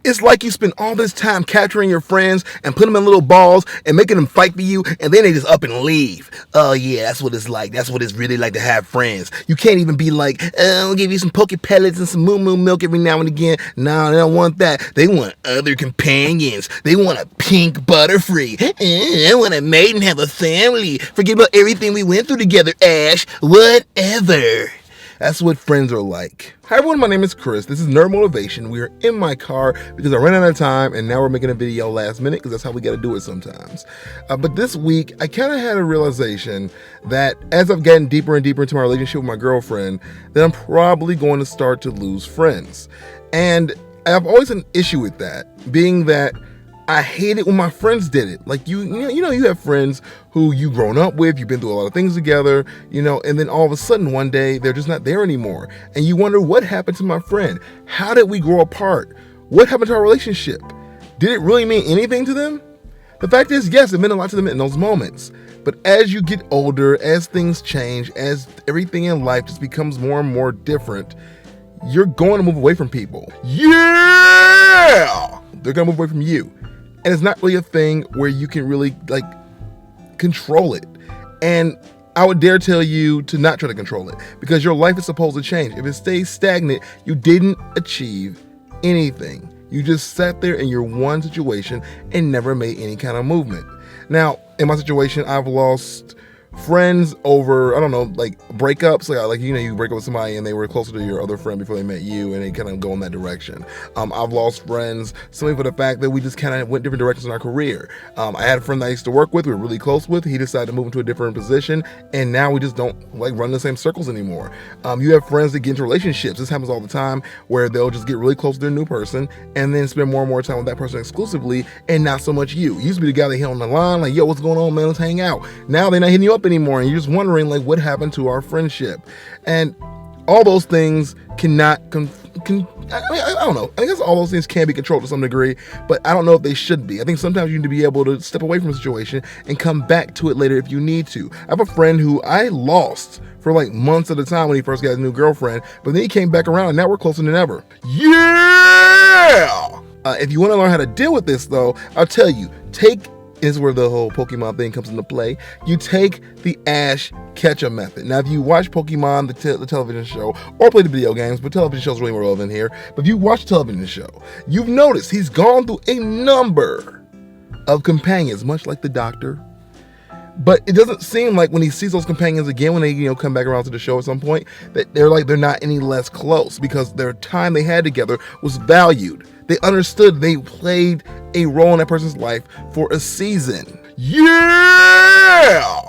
It's like you spend all this time capturing your friends and putting them in little balls and making them fight for you, and then they just up and leave. Oh yeah, that's what it's like. That's what it's really like to have friends. You can't even be like, I'll give you some poke pellets and some moo moo milk every now and again. No, they don't want that. They want other companions. They want a pink Butterfree. I want a mate and have a family. Forget about everything we went through together, Ash. Whatever. That's what friends are like. Hi everyone, my name is Chris. This is Nerd Motivation. We are in my car because I ran out of time and now we're making a video last minute because that's how we got to do it sometimes. But this week, I kind of had a realization that as I've gotten deeper and deeper into my relationship with my girlfriend, that I'm probably going to start to lose friends. And I have always an issue with that, being that I hate it when my friends did it. Like you have friends who you've grown up with, you've been through a lot of things together, and then all of a sudden one day they're just not there anymore. And you wonder, what happened to my friend? How did we grow apart? What happened to our relationship? Did it really mean anything to them? The fact is, yes, it meant a lot to them in those moments. But as you get older, as things change, as everything in life just becomes more and more different, you're going to move away from people. Yeah! They're going to move away from you. And it's not really a thing where you can really control it. And I would dare tell you to not try to control it, because your life is supposed to change. If it stays stagnant, you didn't achieve anything. You just sat there in your one situation and never made any kind of movement. Now, in my situation, I've lost friends over, breakups. You break up with somebody and they were closer to your other friend before they met you, and they kind of go in that direction. I've lost friends simply for the fact that we just kind of went different directions in our career. I had a friend that I used to work with, we were really close with. He decided to move into a different position, and now we just don't run the same circles anymore. You have friends that get into relationships. This happens all the time, where they'll just get really close to their new person and then spend more and more time with that person exclusively, and not so much you. You used to be the guy that hit on the line, yo, what's going on, man? Let's hang out. Now they're not hitting you up anymore, and you're just wondering what happened to our friendship. And all those things cannot I don't know. I guess all those things can be controlled to some degree, but I don't know if they should be. I think sometimes you need to be able to step away from a situation and come back to it later if you need to. I have a friend who I lost for months at a time when he first got his new girlfriend, but then he came back around and now we're closer than ever. Yeah! If you want to learn how to deal with this though, I'll tell you, is where the whole Pokemon thing comes into play. You take the Ash Ketchum method. Now, if you watch Pokemon, the television show, or play the video games, but television shows are really more relevant here, but if you watch the television show, you've noticed he's gone through a number of companions, much like the Doctor. But it doesn't seem like when he sees those companions again, when they come back around to the show at some point, that they're not any less close, because their time they had together was valued. They understood they played a role in that person's life for a season. Yeah!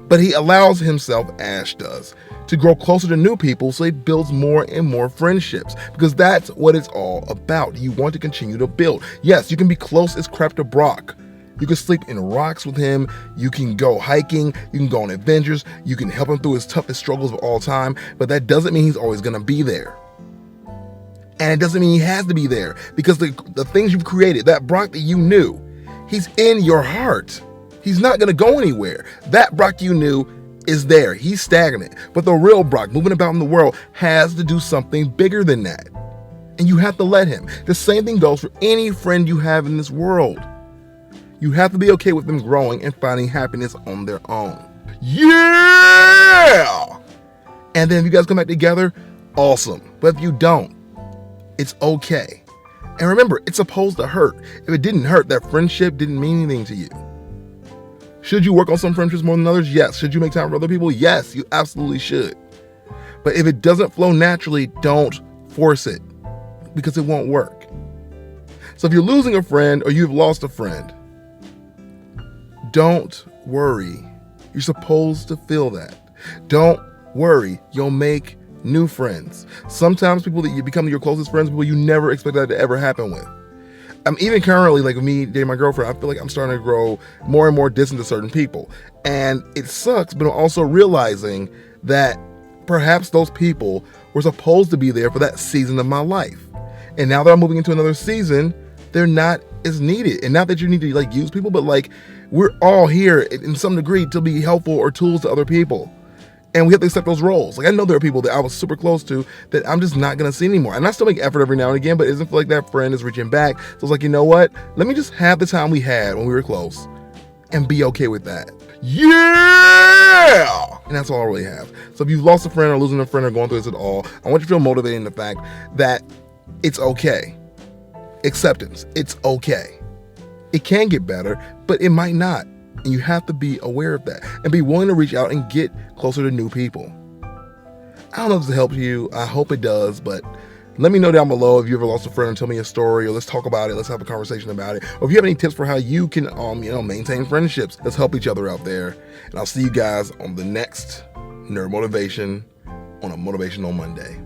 But he allows himself, Ash does, to grow closer to new people, so he builds more and more friendships, because that's what it's all about. You want to continue to build. Yes, you can be close as crap to Brock. You can sleep in rocks with him, you can go hiking, you can go on adventures, you can help him through his toughest struggles of all time, but that doesn't mean he's always gonna be there. And it doesn't mean he has to be there, because the things you've created, that Brock that you knew, he's in your heart. He's not gonna go anywhere. That Brock you knew is there, he's stagnant. But the real Brock, moving about in the world, has to do something bigger than that. And you have to let him. The same thing goes for any friend you have in this world. You have to be okay with them growing and finding happiness on their own. Yeah! And then if you guys come back together, awesome. But if you don't, it's okay. And remember, it's supposed to hurt. If it didn't hurt, that friendship didn't mean anything to you. Should you work on some friendships more than others? Yes. Should you make time for other people? Yes, you absolutely should. But if it doesn't flow naturally, don't force it, because it won't work. So if you're losing a friend or you've lost a friend, don't worry. You're supposed to feel that. Don't worry. You'll make new friends. Sometimes people that you become your closest friends, people you never expect that to ever happen with. Even currently, with me dating my girlfriend, I feel like I'm starting to grow more and more distant to certain people. And it sucks, but I'm also realizing that perhaps those people were supposed to be there for that season of my life. And now that I'm moving into another season, they're not as needed. And not that you need to use people, but we're all here in some degree to be helpful or tools to other people. And we have to accept those roles. Like, I know there are people that I was super close to that I'm just not going to see anymore. And I still make effort every now and again, but it doesn't feel like that friend is reaching back. So it's like, you know what? Let me just have the time we had when we were close and be okay with that. Yeah! And that's all I really have. So if you've lost a friend or losing a friend or going through this at all, I want you to feel motivated in the fact that it's okay. Acceptance. It's okay. It can get better, but it might not. And you have to be aware of that and be willing to reach out and get closer to new people. I don't know if this helps you. I hope it does, but let me know down below if you ever lost a friend and tell me a story, or let's talk about it. Let's have a conversation about it. Or if you have any tips for how you can, maintain friendships, let's help each other out there. And I'll see you guys on the next Nerd Motivation on a Motivational Monday.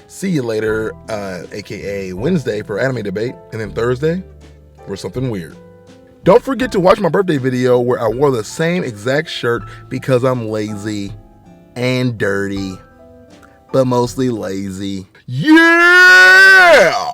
See you later, aka Wednesday for Anime Debate, and then Thursday for something weird. Don't forget to watch my birthday video where I wore the same exact shirt because I'm lazy and dirty, but mostly lazy. Yeah!